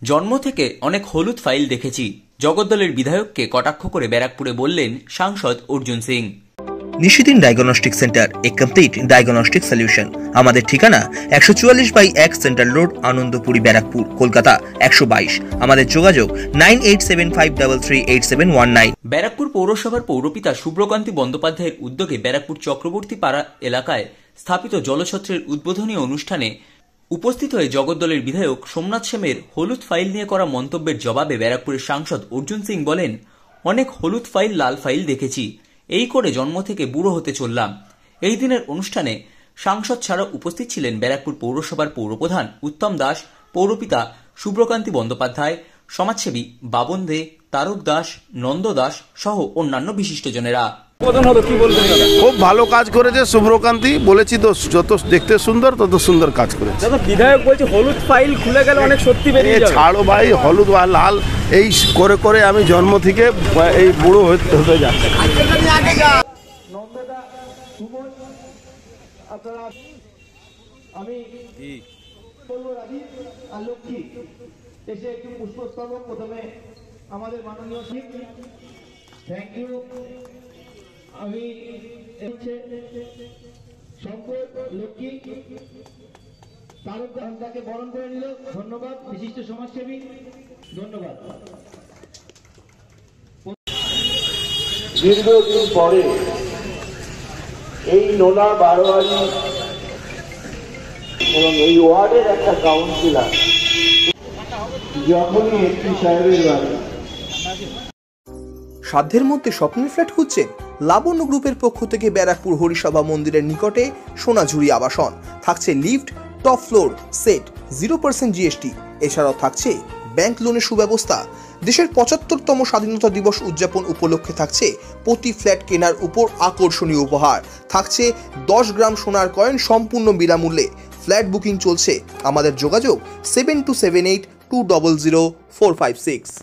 জন্ম থেকে অনেক হলুদ ফাইল দেখেছি। জগদ্দলের বিধায়ককে কটাক্ষ করে ব্যারাকপুরে বললেন সাংসদ অর্জুন সিং। নিশিদিন ডায়াগনস্টিক সেন্টার, এ কমপ্লিট ডায়াগনস্টিক সলিউশন। আমাদের ঠিকানা 144/1 সেন্ট্রাল রোড, আনন্দপুরি, ব্যারাকপুর, কলকাতা 122। আমাদের যোগাযোগ 9875338719। ব্যারাকপুর পৌরসভার পৌরপিতা শুভ্রকান্তি বন্দ্যোপাধ্যায়ের উদ্যোগে ব্যারাকপুর চক্রবর্তী পাড়া এলাকায় স্থাপিত জলছত্রের উদ্বোধনী অনুষ্ঠানে উপস্থিত হয়ে জগদ্দলের বিধায়ক সোমনাথ সেমের হলুদ ফাইল নিয়ে করা মন্তব্যের জবাবে ব্যারাকপুরের সাংসদ অর্জুন সিং বলেন, অনেক হলুদ ফাইল, লাল ফাইল দেখেছি, এই করে জন্ম থেকে বুড়ো হতে চললাম। এই দিনের অনুষ্ঠানে সাংসদ ছাড়াও উপস্থিত ছিলেন ব্যারাকপুর পৌরসভার পৌরপ্রধান উত্তম দাস, পৌরপিতা শুভ্রকান্তি বন্দ্যোপাধ্যায়, সমাজসেবী বাবন দে, তারক দাস, নন্দ দাস সহ অন্যান্য বিশিষ্টজনেরা। খুব ভালো কাজ করেছে শুভ্রকান্তি, বলেছি তো যত দেখতে সুন্দর তত সুন্দর কাজ করেছে। বিধায়ক বলছে হলুদ ফাইল খুলে গেলে অনেক সত্যি বেরিয়ে যাবে। ছাড়ো ভাই, হলুদ আর লাল এই করে করে আমি জন্ম থেকে এই বুড়ো হতে যাচ্ছি। আমি বলবো রাজীব আর লক্ষ্মী এসে একটু পুষ্পস্তবক প্রথমে আমাদের মাননীয় থ্যাংক ইউ। আমি শঙ্কর, লক্ষ্মী, তারক তাকে বরণ করে নিল, ধন্যবাদ। বিশিষ্ট সমাজসেবী, ধন্যবাদ। দীর্ঘদিন পরে এই নোনা বারোয়ারি এবং এই ওয়ার্ডের একটা কাউন্সিলর যখনই একটি সাহেবের বাড়ি সাধ্যের মধ্যে স্বপ্নের ফ্ল্যাট খুঁজছেন? লাবণ্য গ্রুপের পক্ষ থেকে ব্যারাকপুর হরিসভা মন্দিরের নিকটে সোনাঝুরি আবাসন। থাকছে lift, top floor, set, 0% GST। এছাড়াও থাকছে ব্যাংক লোনের সুব্যবস্থা। দেশের 75তম স্বাধীনতা দিবস উদযাপন উপলক্ষে থাকছে প্রতি ফ্ল্যাট কেনার উপর আকর্ষণীয় উপহার। থাকছে 10 গ্রাম সোনার কয়েন সম্পূর্ণ বিনামূল্যে। ফ্ল্যাট বুকিং চলছে। আমাদের যোগাযোগ 7278200456।